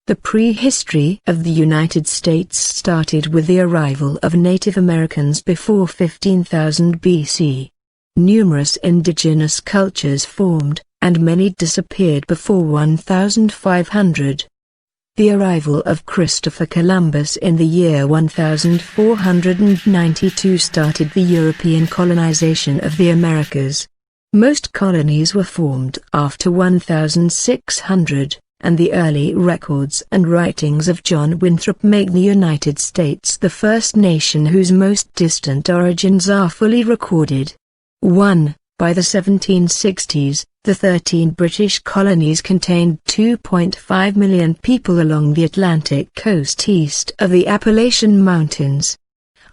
The prehistory of the United States started with the arrival of Native Americans before 15,000 BC. Numerous indigenous cultures formed, and many disappeared before 1500. The arrival of Christopher Columbus in the year 1492 started the European colonization of the Americas. Most colonies were formed after 1600. And the early records and writings of John Winthrop make the United States the first nation whose most distant origins are fully recorded. 1. By the 1760s, the 13 British colonies contained 2.5 million people along the Atlantic coast east of the Appalachian Mountains.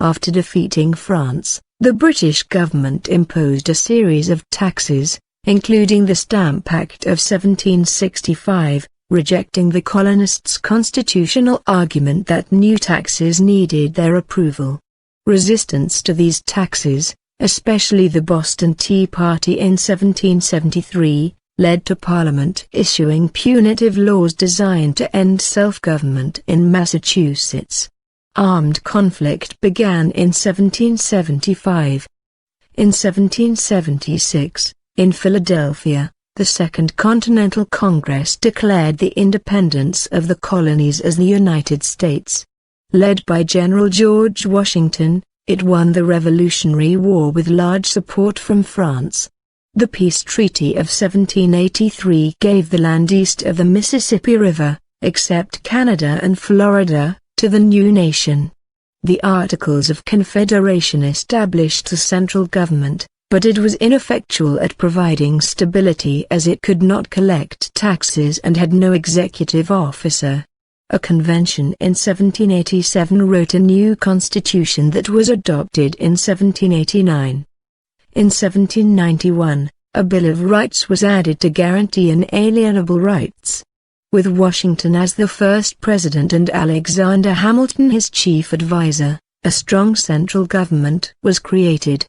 After defeating France, the British government imposed a series of taxes, including the Stamp Act of 1765, rejecting the colonists' constitutional argument that new taxes needed their approval. Resistance to these taxes, especially the Boston Tea Party in 1773, led to Parliament issuing punitive laws designed to end self-government in Massachusetts. Armed conflict began in 1775. In 1776, in Philadelphia, the Second Continental Congress declared the independence of the colonies as the United States. Led by General George Washington, it won the Revolutionary War with large support from France. The Peace Treaty of 1783 gave the land east of the Mississippi River, except Canada and Florida, to the new nation. The Articles of Confederation established a central government, but it was ineffectual at providing stability as it could not collect taxes and had no executive officer. A convention in 1787 wrote a new constitution that was adopted in 1789. In 1791, a Bill of Rights was added to guarantee inalienable rights. With Washington as the first president and Alexander Hamilton his chief advisor, a strong central government was created.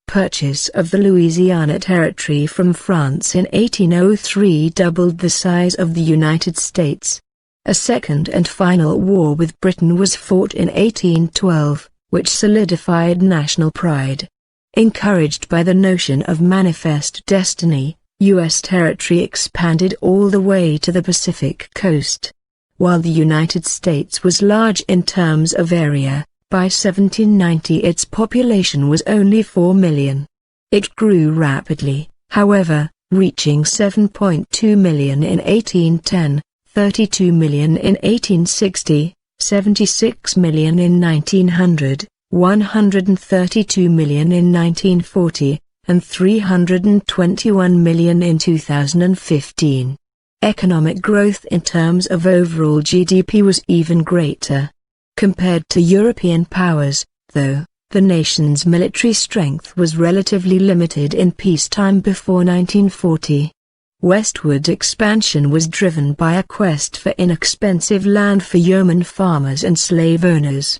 Purchase of the Louisiana Territory from France in 1803 doubled the size of the United States. A second and final war with Britain was fought in 1812, which solidified national pride. Encouraged by the notion of manifest destiny, U.S. territory expanded all the way to the Pacific coast. While the United States was large in terms of area, by 1790 its population was only 4 million. It grew rapidly, however, reaching 7.2 million in 1810, 32 million in 1860, 76 million in 1900, 132 million in 1940, and 321 million in 2015. Economic growth in terms of overall GDP was even greater. Compared to European powers, though, the nation's military strength was relatively limited in peacetime before 1940. Westward expansion was driven by a quest for inexpensive land for yeoman farmers and slave owners.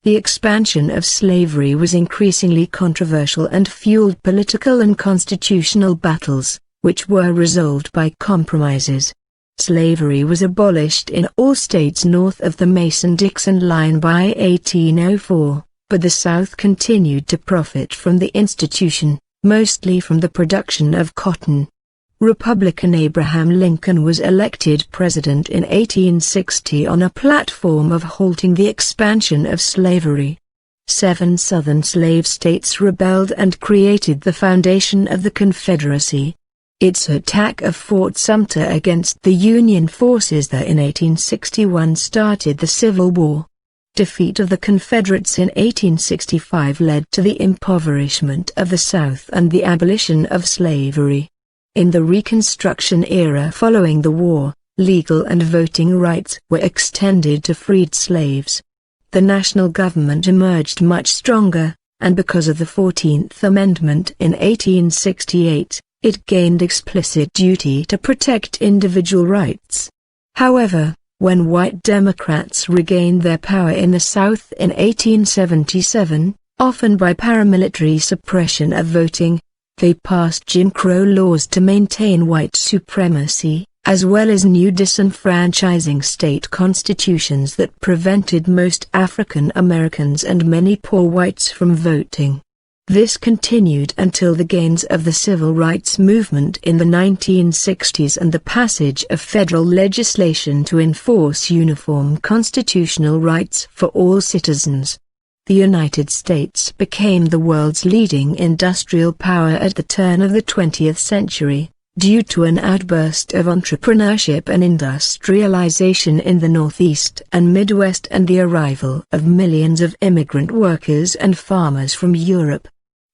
The expansion of slavery was increasingly controversial and fueled political and constitutional battles, which were resolved by compromises. Slavery was abolished in all states north of the Mason-Dixon line by 1804, but the South continued to profit from the institution, mostly from the production of cotton. Republican Abraham Lincoln was elected president in 1860 on a platform of halting the expansion of slavery. 7 Southern slave states rebelled and created the foundation of the Confederacy. Its attack of Fort Sumter against the Union forces there in 1861 started the Civil War. Defeat of the Confederates in 1865 led to the impoverishment of the South and the abolition of slavery. In the Reconstruction era following the war, legal and voting rights were extended to freed slaves. The national government emerged much stronger, and because of the 14th Amendment in 1868, it gained explicit duty to protect individual rights. However, when white Democrats regained their power in the South in 1877, often by paramilitary suppression of voting, they passed Jim Crow laws to maintain white supremacy. as well as new disenfranchising state constitutions that prevented most African Americans and many poor whites from voting. This continued until the gains of the civil rights movement in the 1960s and the passage of federal legislation to enforce uniform constitutional rights for all citizens. The United States became the world's leading industrial power at the turn of the 20th century, due to an outburst of entrepreneurship and industrialization in the Northeast and Midwest and the arrival of millions of immigrant workers and farmers from Europe.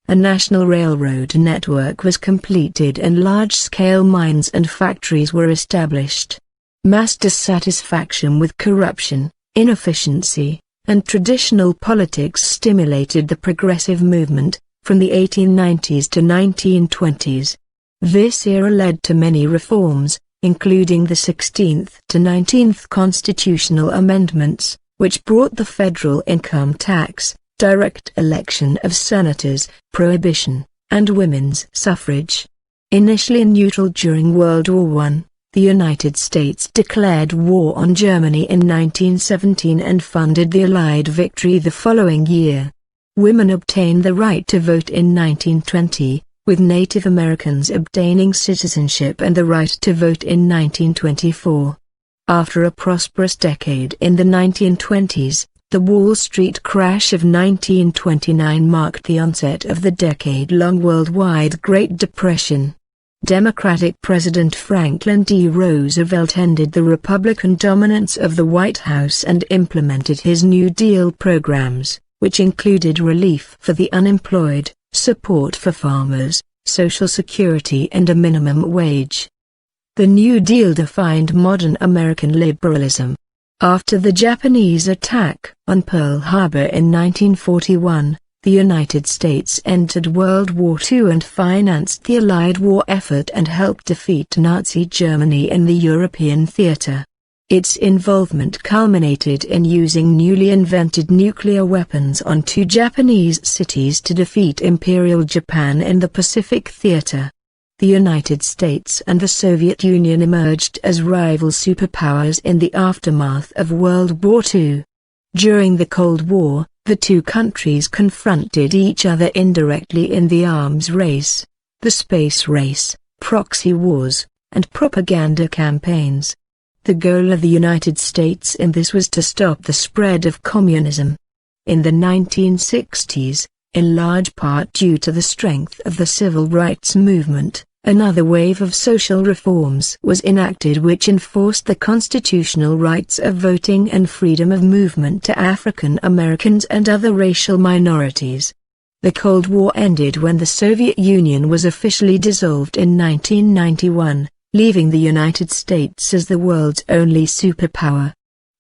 A national railroad network was completed and large-scale mines and factories were established. Mass dissatisfaction with corruption, inefficiency, and traditional politics stimulated the progressive movement, from the 1890s to 1920s. This era led to many reforms, including the 16th to 19th constitutional amendments, which brought the federal income tax, direct election of senators, prohibition, and women's suffrage. Initially neutral during World War I, the United States declared war on Germany in 1917 and funded the Allied victory the following year. Women obtained the right to vote in 1920, with Native Americans obtaining citizenship and the right to vote in 1924. After a prosperous decade in the 1920s, the Wall Street crash of 1929 marked the onset of the decade-long worldwide Great Depression. Democratic President Franklin D. Roosevelt ended the Republican dominance of the White House and implemented his New Deal programs, which included relief for the unemployed, support for farmers, Social Security and a minimum wage. The New Deal defined modern American liberalism. After the Japanese attack on Pearl Harbor in 1941, the United States entered World War II and financed the Allied war effort and helped defeat Nazi Germany in the European theater. Its involvement culminated in using newly invented nuclear weapons on 2 Japanese cities to defeat Imperial Japan in the Pacific theater. The United States and the Soviet Union emerged as rival superpowers in the aftermath of World War II. During the Cold War, the two countries confronted each other indirectly in the arms race, the space race, proxy wars, and propaganda campaigns. The goal of the United States in this was to stop the spread of communism. In the 1960s, in large part due to the strength of the civil rights movement, another wave of social reforms was enacted which enforced the constitutional rights of voting and freedom of movement to African Americans and other racial minorities. The Cold War ended when the Soviet Union was officially dissolved in 1991, leaving the United States as the world's only superpower.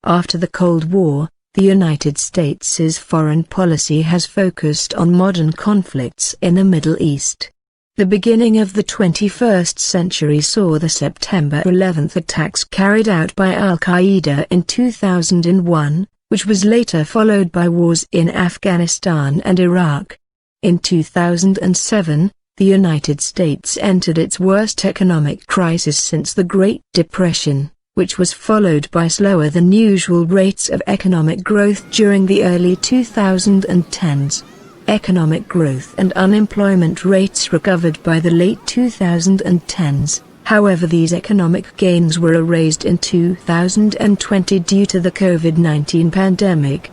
After the Cold War, the United States' foreign policy has focused on modern conflicts in the Middle East. The beginning of the 21st century saw the September 11 attacks carried out by Al-Qaeda in 2001, which was later followed by wars in Afghanistan and Iraq. In 2007, the United States entered its worst economic crisis since the Great Depression, which was followed by slower than usual rates of economic growth during the early 2010s. Economic growth and unemployment rates recovered by the late 2010s, however these economic gains were erased in 2020 due to the COVID-19 pandemic.